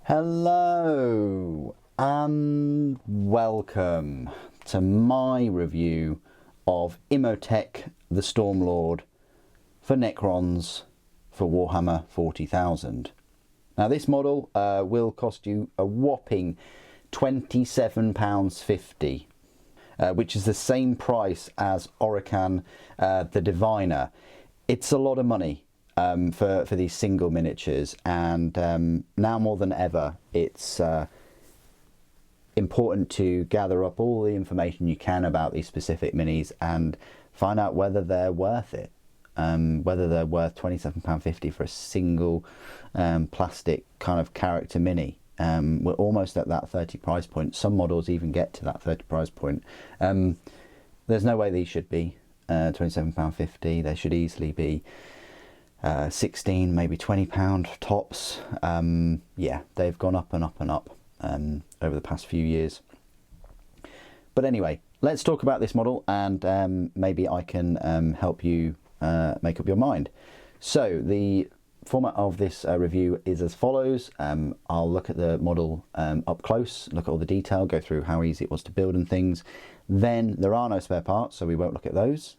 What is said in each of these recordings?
Hello and welcome to my review of Imotekh the Stormlord for Necrons for Warhammer 40,000. Now this model will cost you a whopping £27.50, which is the same price as Imotekh the Diviner. It's a lot of money for these single miniatures, and now more than ever it's important to gather up all the information you can about these specific minis and find out whether they're worth it, whether they're worth £27.50 for a single plastic kind of character mini. We're almost at that 30 price point. Some models even get to that 30 price point. There's no way these should be £27.50. They should easily be 16, maybe £20 tops. Yeah, they've gone up and up and up over the past few years. But anyway, let's talk about this model, and maybe I can help you make up your mind. So the format of this review is as follows. I'll look at the model up close, look at all the detail, go through how easy it was to build and things. Then there are no spare parts, so we won't look at those.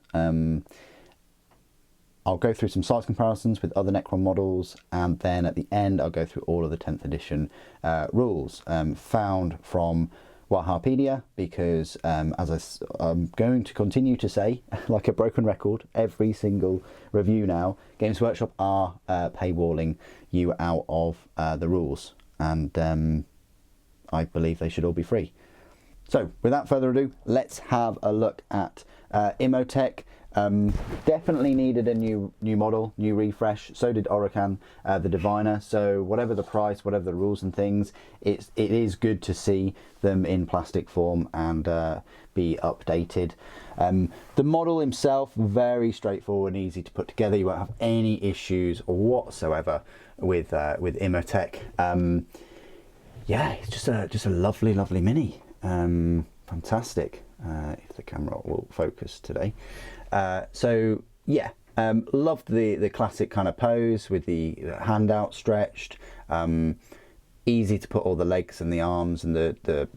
I'll go through some size comparisons with other Necron models, and then at the end I'll go through all of the 10th edition rules found from Warhammer, because as I'm going to continue to say, like a broken record, every single review now, Games Workshop are paywalling you out of the rules, and I believe they should all be free. So without further ado, let's have a look at Imotekh. Definitely needed a new model, new refresh. So did Imotekh the Diviner. So whatever the price, whatever the rules and things, it is good to see them in plastic form and be updated. The model himself, very straightforward and easy to put together. You won't have any issues whatsoever with Imotekh. Yeah, it's just a lovely mini. Fantastic. If the camera will focus today. So yeah, loved the classic kind of pose with the hand outstretched. Easy to put all the legs and the arms and the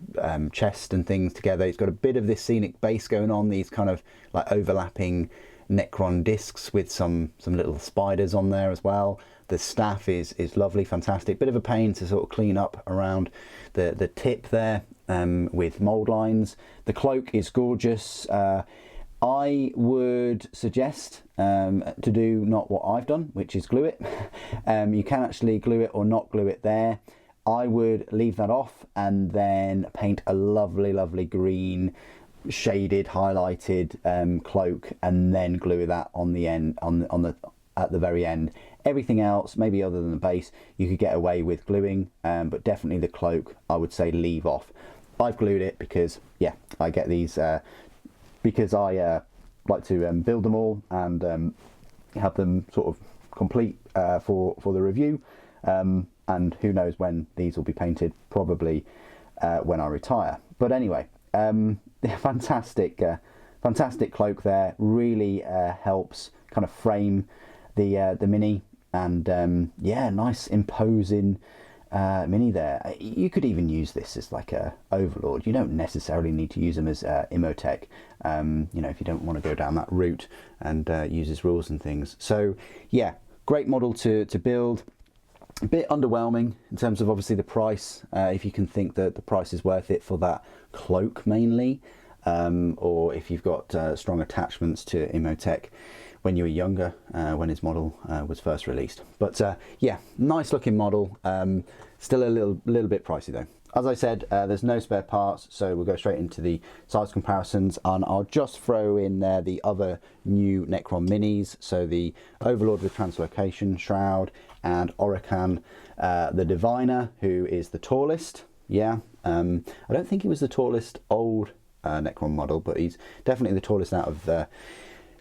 chest and things together. It's got a bit of this scenic base going on, these kind of like overlapping Necron discs with some little spiders on there as well. The staff is lovely, fantastic. Bit of a pain to sort of clean up around the tip there with mold lines. The cloak is gorgeous. I would suggest to do not what I've done, which is glue it. You can actually glue it or not glue it there. I would leave that off and then paint a lovely green shaded highlighted cloak, and then glue that on the end, at the very end. Everything else, maybe other than the base, you could get away with gluing, but definitely the cloak I would say leave off. I've glued it because yeah, I get these because I like to build them all and have them sort of complete for the review, and who knows when these will be painted, probably when I retire. But anyway, fantastic cloak there, really helps kind of frame the mini, and yeah, nice imposing mini there. You could even use this as like a overlord. You don't necessarily need to use them as Imotekh, you know, if you don't want to go down that route and use his rules and things. So yeah, great model to build. A bit underwhelming in terms of obviously the price, if you can think that the price is worth it for that cloak mainly, or if you've got strong attachments to Imotekh when you were younger, when his model was first released. But yeah, nice looking model, still a little bit pricey though. As I said, there's no spare parts, so we'll go straight into the size comparisons, and I'll just throw in there the other new Necron minis. So the Overlord with Translocation Shroud, and Imotekh the Diviner, who is the tallest. Yeah, I don't think he was the tallest old Necron model, but he's definitely the tallest out of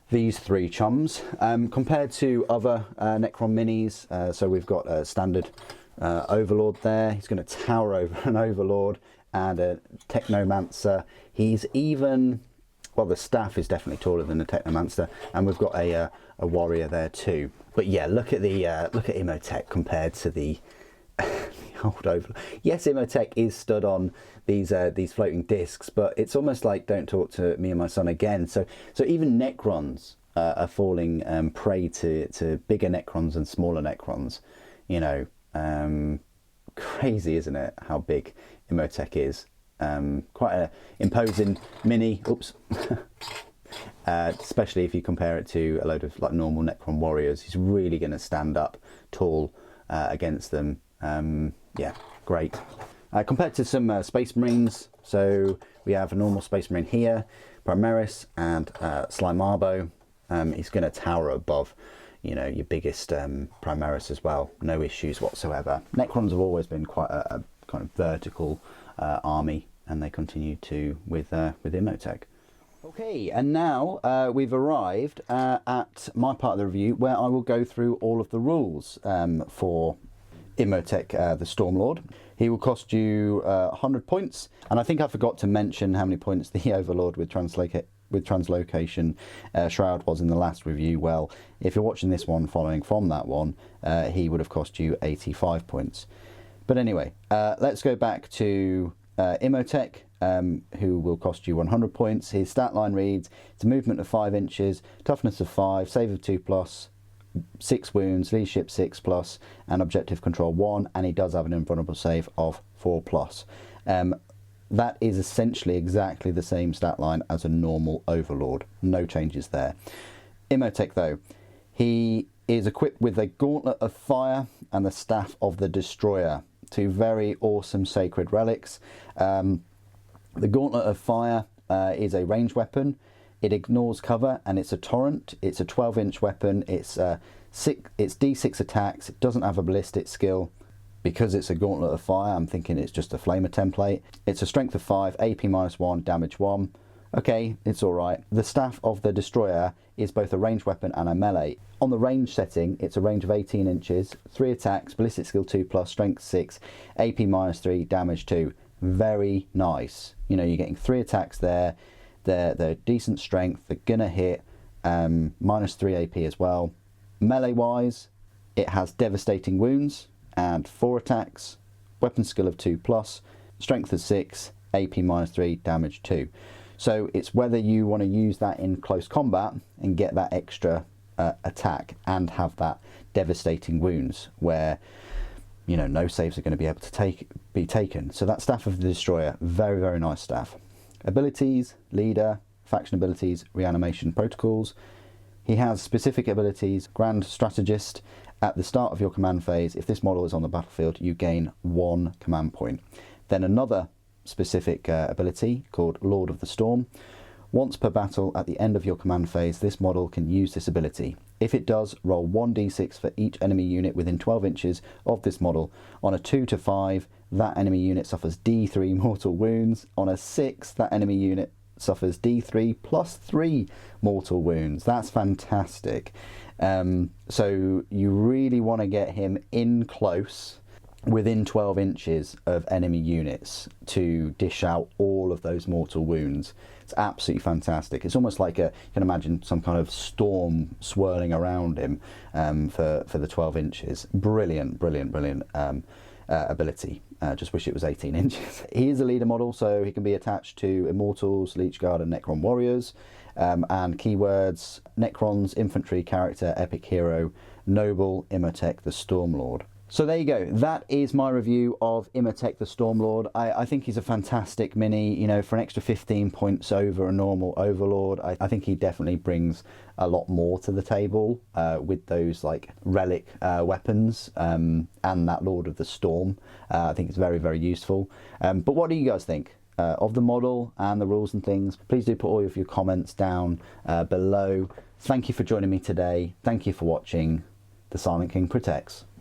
these three chums. Compared to other Necron minis, so we've got a standard Overlord there. He's going to tower over an Overlord and a Technomancer. He's even, well, the staff is definitely taller than the Technomancer, and we've got a warrior there too. But yeah, look at Imotekh compared to the old Overlord. Yes, Imotekh is stood on these floating discs, but it's almost like don't talk to me and my son again. So even Necrons are falling prey to bigger Necrons and smaller Necrons. You know, crazy, isn't it? How big Imotekh is. Quite an imposing mini. Oops. Especially if you compare it to a load of like normal Necron warriors. He's really going to stand up tall against them. Yeah, great. Compared to some Space Marines, so we have a normal Space Marine here, Primaris, and Slimarbo. He's going to tower above, you know, your biggest Primaris as well. No issues whatsoever. Necrons have always been quite a kind of vertical army, and they continue to with Imotekh. Okay, and now we've arrived at my part of the review where I will go through all of the rules for Imotekh, the Stormlord. He will cost you 100 points, and I think I forgot to mention how many points the Overlord with Translocation Shroud was in the last review. Well, if you're watching this one following from that one, he would have cost you 85 points. But anyway, let's go back to Imotekh, who will cost you 100 points. His stat line reads, it's a movement of 5 inches, toughness of 5, save of 2+, 6 wounds, leadership 6+, and objective control 1, and he does have an invulnerable save of 4+. That is essentially exactly the same stat line as a normal Overlord. No changes there. Imotekh, though, he is equipped with a Gauntlet of Fire and the Staff of the Destroyer. Two very awesome sacred relics. The Gauntlet of Fire is a ranged weapon. It ignores cover and it's a torrent. It's a 12-inch weapon. It's D6 attacks. It doesn't have a ballistic skill. Because it's a Gauntlet of Fire, I'm thinking it's just a Flamer template. It's a strength of 5, AP -1, damage 1. Okay, it's alright. The Staff of the Destroyer is both a ranged weapon and a melee. On the range setting, it's a range of 18 inches, 3 attacks, ballistic skill 2+, strength 6, AP -3, damage 2. Very nice. You know, you're getting 3 attacks there. They're decent strength. They're gonna hit. -3 AP as well. Melee wise, it has devastating wounds and 4 attacks, weapon skill of 2+, strength of 6, AP -3, damage 2. So it's whether you want to use that in close combat and get that extra attack and have that devastating wounds where, you know, no saves are going to be able to be taken. So that Staff of the Destroyer, very, very nice staff. Abilities, leader, faction abilities, reanimation protocols. He has specific abilities, Grand Strategist. At the start of your command phase, if this model is on the battlefield, you gain 1 command point. Then another specific ability called Lord of the Storm. Once per battle at the end of your command phase, this model can use this ability. If it does, roll 1d6 for each enemy unit within 12 inches of this model. On a 2 to 5, that enemy unit suffers D3 mortal wounds. On a 6, that enemy unit suffers D3 +3 mortal wounds. That's fantastic. So you really want to get him in close within 12 inches of enemy units to dish out all of those mortal wounds. It's absolutely fantastic. It's almost like you can imagine some kind of storm swirling around him for the 12 inches. Brilliant, brilliant, brilliant ability. Just wish it was 18 inches. He is a leader model, so he can be attached to Immortals, Leechguard and Necron Warriors. And keywords, Necrons, Infantry, Character, Epic Hero, Noble, Imotekh, the Stormlord. So there you go. That is my review of Imotekh, the Stormlord. I think he's a fantastic mini, you know, for an extra 15 points over a normal Overlord. I think he definitely brings a lot more to the table with those like relic weapons and that Lord of the Storm. I think it's very, very useful. But what do you guys think of the model and the rules and things? Please do put all of your comments down below. Thank you for joining me today. Thank you for watching. The Silent King protects.